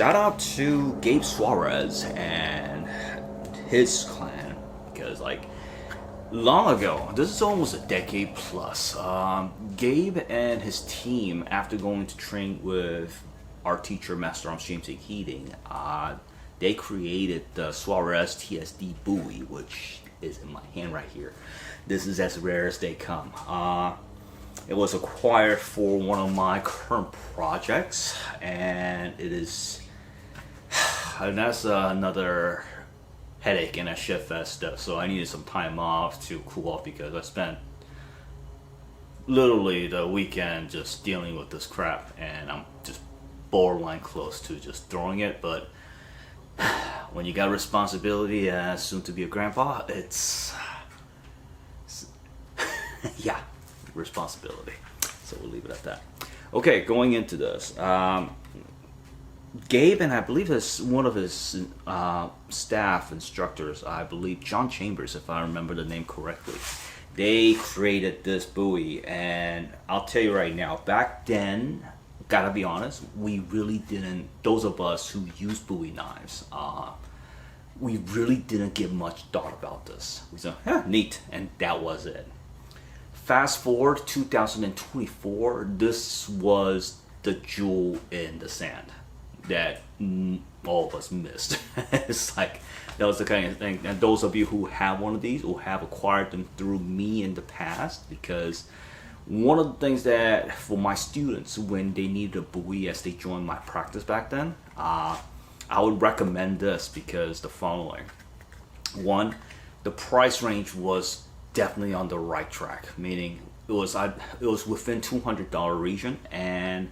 shout out to Gabe Suarez and his clan, because like long ago, this is almost a decade plus, Gabe and his team, after going to train with our teacher Master Arms James A. Keating, they created the Suarez TSD Bowie, which is in my hand right here. This is as rare as they come. It was acquired for one of my current projects, and it is, and that's another headache and a shit fest stuff. So I needed some time off to cool off, because I spent literally the weekend just dealing with this crap, and I'm just borderline close to just throwing it. But when you got responsibility as soon to be a grandpa, it's yeah, responsibility. So we'll leave it at that. Okay, going into this, Gabe, and I believe one of his staff instructors, I believe John Chambers, if I remember the name correctly, they created this buoy. And I'll tell you right now, back then, gotta be honest, we really didn't, those of us who use Bowie knives, we really didn't give much thought about this. We said, yeah, neat, and that was it. Fast forward 2024, this was the jewel in the sand that all of us missed. It's like, that was the kind of thing. And those of you who have one of these or have acquired them through me in the past, because one of the things that for my students, when they needed a buoy as they joined my practice back then, I would recommend this, because the following. One, the price range was definitely on the right track, meaning it was within $200 region, and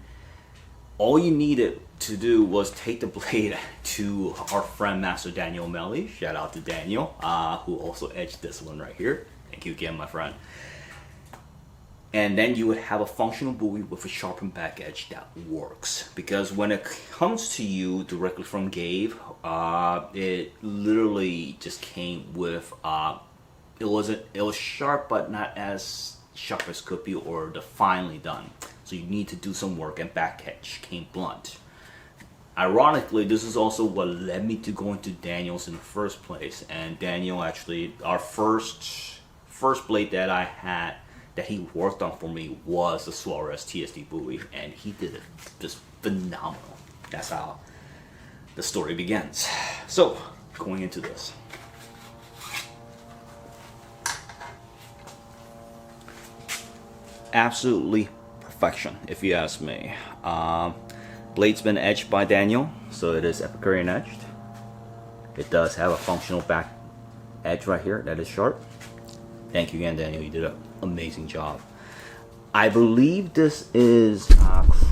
all you needed to do was take the blade to our friend Master Daniel Melly. Shout out to Daniel, who also edged this one right here. Thank you again, my friend. And then you would have a functional buoy with a sharpened back edge that works. Because when it comes to you directly from Gabe, it literally just came with it was sharp, but not as sharp as could be, or the finely done. So you need to do some work, and back edge came blunt. Ironically, this is also what led me to going to Daniel's in the first place. And Daniel, actually, our first blade that I had that he worked on for me was the Suarez TSD Bowie, and he did it just phenomenal. That's how the story begins. So, going into this. Absolutely perfection, if you ask me. Blade's been edged by Daniel, so it is Epicurean edged. It does have a functional back edge right here that is sharp. Thank you again, Daniel. You did an amazing job. I believe this is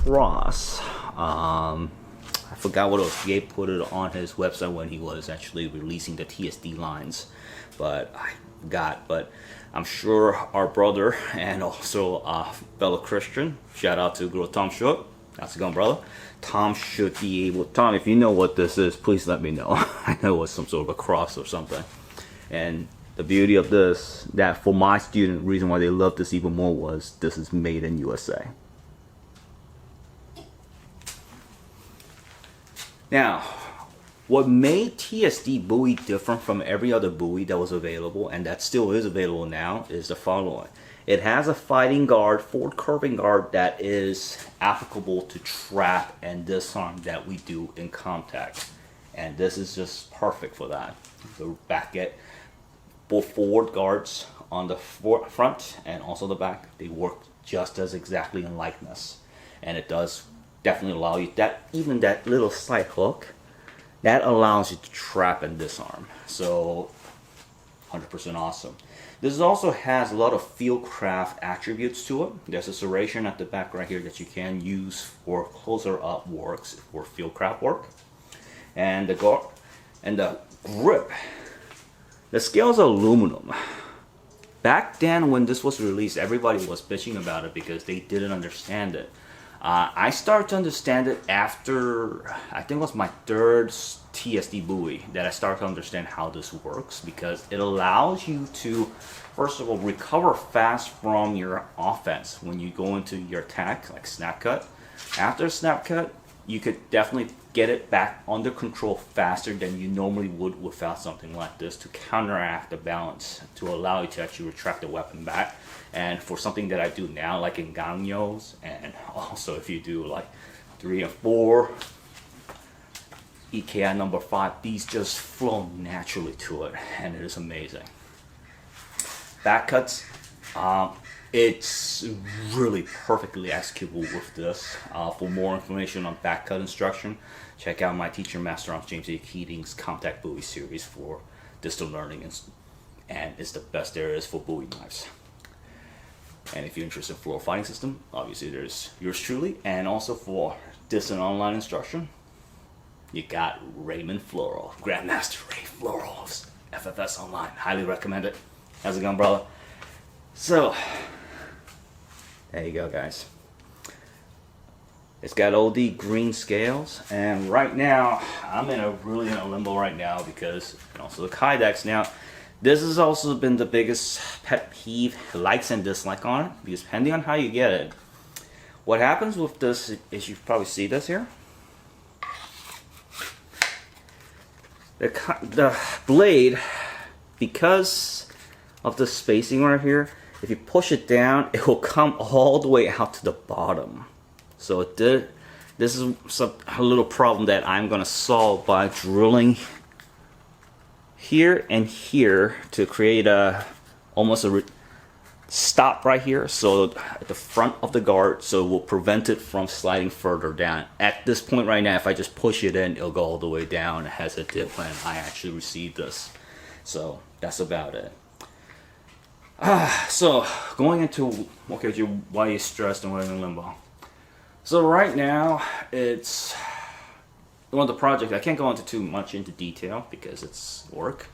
cross. I forgot what it was. Gabe put it on his website when he was actually releasing the TSD lines, but I forgot. But I'm sure our brother and also fellow Christian, shout out to Guro Tom Choi. How's it going, brother? Tom should be able. Tom, if you know what this is, please let me know. I know it was some sort of a cross or something. And the beauty of this, that for my student, reason why they love this even more was this is made in USA. Now, what made TSD Bowie different from every other Bowie that was available, and that still is available now, is the following. It has a fighting guard, forward curving guard, that is applicable to trap and disarm that we do in Comtech. And this is just perfect for that. The back end, both forward guards on the front and also the back, they work just as exactly in likeness. And it does definitely allow you, that even that little slight hook, that allows you to trap and disarm. So 100% awesome. This also has a lot of fieldcraft attributes to it. There's a serration at the back right here that you can use for closer up works, for fieldcraft work. And the guard and the grip. The scales are aluminum. Back then when this was released, everybody was bitching about it because they didn't understand it. I started to understand it after, I think it was my third TSD Bowie, that I started to understand how this works, because it allows you to, first of all, recover fast from your offense when you go into your attack, like snap cut. After snap cut, you could definitely get it back under control faster than you normally would without something like this to counteract the balance, to allow you to actually retract the weapon back. And for something that I do now, like in ganyos, and also if you do like 3 and 4, EKI number 5, these just flow naturally to it, and it is amazing. Back cuts, it's really perfectly executable with this. For more information on back cut instruction, check out my teacher Master of James A. Keating's Comtech Bowie series for distant learning, and it's the best there is for Bowie knives. And if you're interested in Floro fighting system, obviously there's yours truly, and also for distant online instruction, you got Raymond Floro, Grandmaster Ray Floro's FFS Online. Highly recommend it. How's it going, brother? So, there you go, guys. It's got OD green scales, and right now I'm in a limbo right now because, and also the Kydex. Now, this has also been the biggest pet peeve, likes and dislike on it, because depending on how you get it, what happens with this is you probably see this here. The blade, because of the spacing right here, if you push it down, it will come all the way out to the bottom. So this is a little problem that I'm going to solve by drilling here and here to create almost a stop right here, so at the front of the guard, so it will prevent it from sliding further down. At this point right now, if I just push it in, it'll go all the way down as it did when I actually received this. So that's about it. So going into why you're stressed and why you're in limbo. So right now it's one of the projects. I can't go into too much into detail because it's work,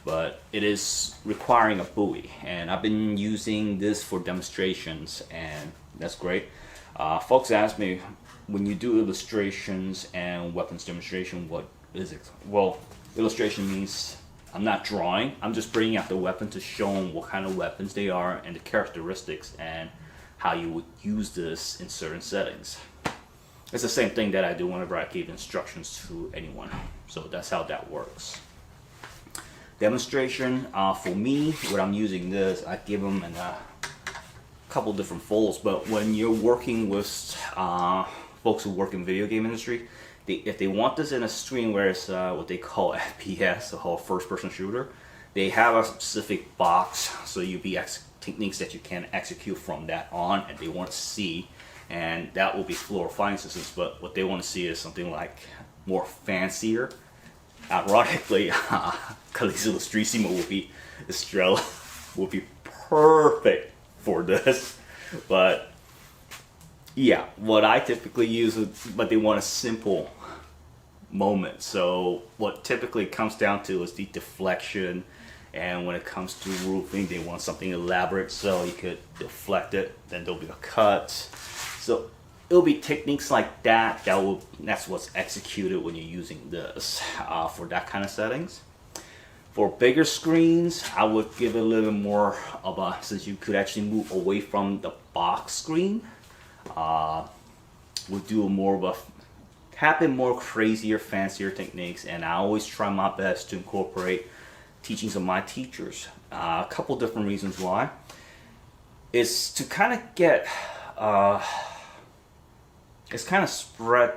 but it is requiring a Bowie, and I've been using this for demonstrations, and that's great. Folks ask me, when you do illustrations and weapons demonstration, what is it? Well, illustration means I'm not drawing, I'm just bringing out the weapon to show them what kind of weapons they are and the characteristics and how you would use this in certain settings. It's the same thing that I do whenever I give instructions to anyone. So that's how that works. Demonstration, for me, when I'm using this, I give them in a couple different folds. But when you're working with folks who work in video game industry, if they want this in a screen where it's what they call FPS, the whole first-person shooter, they have a specific box, so you'll be techniques that you can execute from that on, and they want to see, and that will be Floro fighting systems. But what they want to see is something like more fancier. Ironically, Khaleesi Lustrissimo will be Estrella will be perfect for this, but yeah, what I typically use is, but they want a simple moment. So what typically comes down to is the deflection, and when it comes to roofing, they want something elaborate, so you could deflect it, then there'll be a cut. So it'll be techniques like that that's what's executed when you're using this for that kind of settings. For bigger screens, I would give it a little bit more of a, since you could actually move away from the box screen, we'll do more of a tap in more crazier, fancier techniques, and I always try my best to incorporate teachings of my teachers. A couple different reasons why is to kind of get it's kind of spread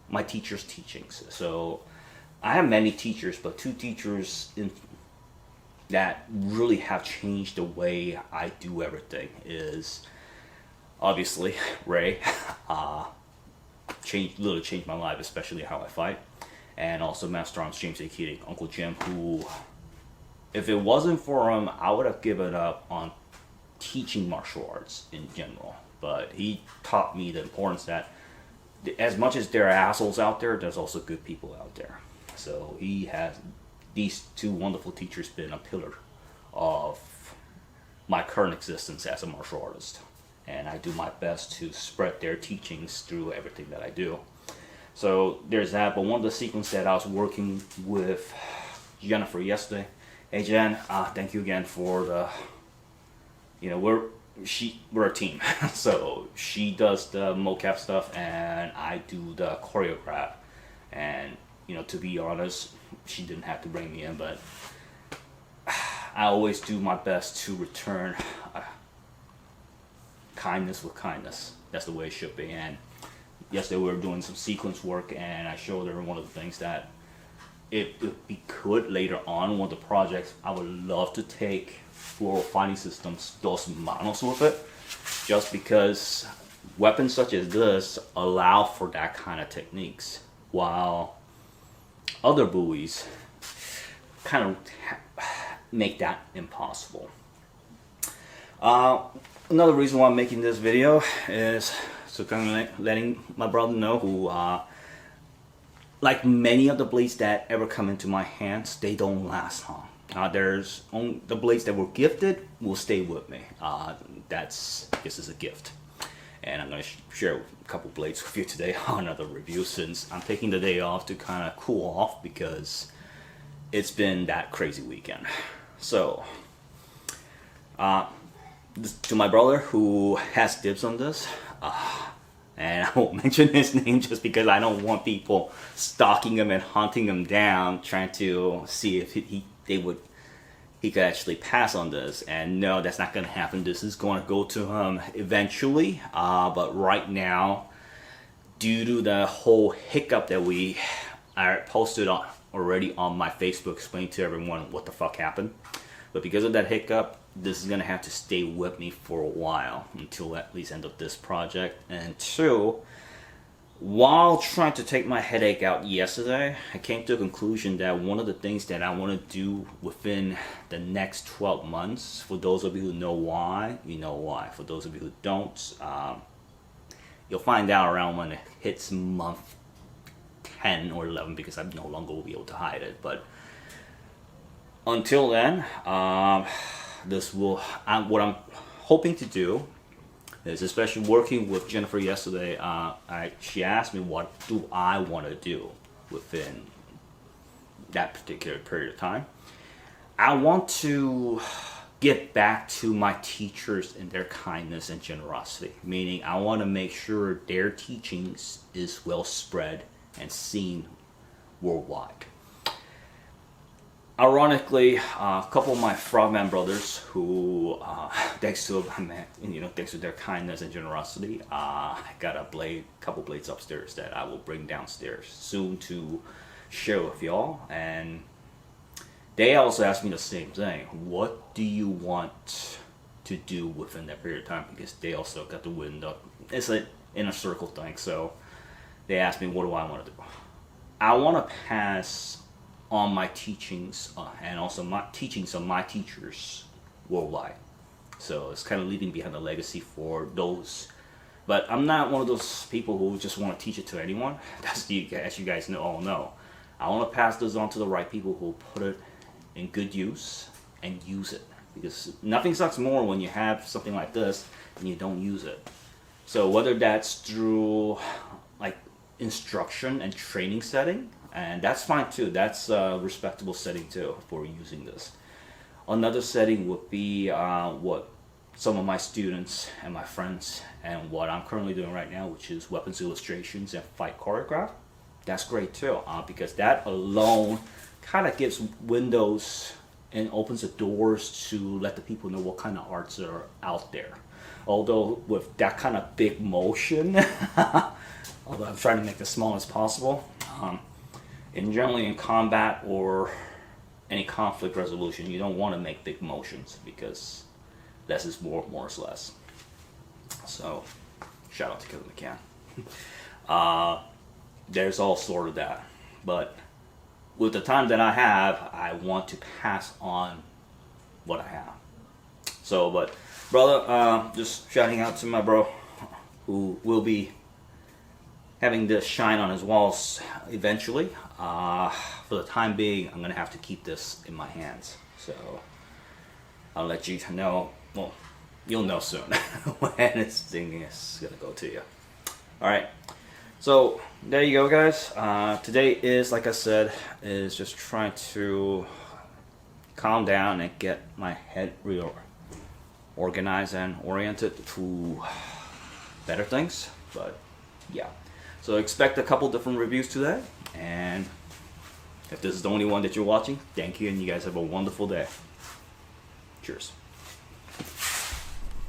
my teachers' teachings. So I have many teachers, but two teachers that really have changed the way I do everything is obviously Ray, literally changed my life, especially how I fight, and also Master Arms James A. Keating, Uncle Jim, who, if it wasn't for him, I would have given up on teaching martial arts in general. But he taught me the importance that as much as there are assholes out there, there's also good people out there. So he has, these two wonderful teachers, been a pillar of my current existence as a martial artist. And I do my best to spread their teachings through everything that I do. So there's that. But one of the sequences that I was working with Jennifer yesterday. Hey Jen, thank you again for the, we're a team. So she does the mocap stuff and I do the choreograph. And you know, to be honest, she didn't have to bring me in, but I always do my best to return kindness with kindness. That's the way it should be. And yesterday we were doing some sequence work, and I showed her one of the things that if we could later on one of the projects, I would love to take Floro fighting systems, dos manos with it, just because weapons such as this allow for that kind of techniques, while other buoys kind of make that impossible. Another reason why I'm making this video is so kind of letting my brother know who, like many of the blades that ever come into my hands, they don't last long. There's only the blades that were gifted will stay with me. This is a gift. And I'm going to share a couple blades with you today on another review, since I'm taking the day off to kind of cool off because it's been that crazy weekend. So, to my brother who has dibs on this, and I won't mention his name just because I don't want people stalking him and hunting him down, trying to see if he could actually pass on this. And no, that's not going to happen. This is going to go to him eventually. But right now, due to the whole hiccup that I posted already on my Facebook, explaining to everyone what the fuck happened. But because of that hiccup, this is going to have to stay with me for a while until at least end of this project. And two, while trying to take my headache out yesterday, I came to a conclusion that one of the things that I want to do within the next 12 months, for those of you who know why, you know why. For those of you who don't, you'll find out around when it hits month 10 or 11, because I no longer will be able to hide it. But until then, what I'm hoping to do is, especially working with Jennifer yesterday, she asked me what do I want to do within that particular period of time. I want to get back to my teachers and their kindness and generosity, meaning I want to make sure their teachings is well spread and seen worldwide. Ironically, a couple of my frogman brothers who, thanks to their kindness and generosity, I got a couple blades upstairs that I will bring downstairs soon to share with y'all. And they also asked me the same thing. What do you want to do within that period of time? Because they also got the wind up. It's an inner circle thing. So they asked me, what do I want to do? I want to pass on my teachings and also my teachings of my teachers worldwide. So it's kind of leaving behind a legacy for those. But I'm not one of those people who just want to teach it to anyone. As you guys all know. I want to pass this on to the right people who put it in good use and use it. Because nothing sucks more when you have something like this and you don't use it. So whether that's through like instruction and training setting, and that's fine too. That's a respectable setting too for using this. Another setting would be what some of my students and my friends and what I'm currently doing right now, which is weapons illustrations and fight choreograph. That's great too, because that alone kind of gives windows and opens the doors to let the people know what kind of arts are out there. Although with that kind of big motion, although I'm trying to make it as small as possible, generally in combat or any conflict resolution, you don't want to make big motions because less is more is less. So, shout out to Kevin McCann. There's all sort of that. But with the time that I have, I want to pass on what I have. So, but brother, just shouting out to my bro who will be having this shine on his walls eventually. For the time being, I'm gonna have to keep this in my hands. So I'll let you know. Well, you'll know soon when this thing is gonna go to you. All right. So there you go, guys. Today is, like I said, is just trying to calm down and get my head organized and oriented to better things. But yeah, so expect a couple different reviews today, and if this is the only one that you're watching, thank you, and you guys have a wonderful day. Cheers.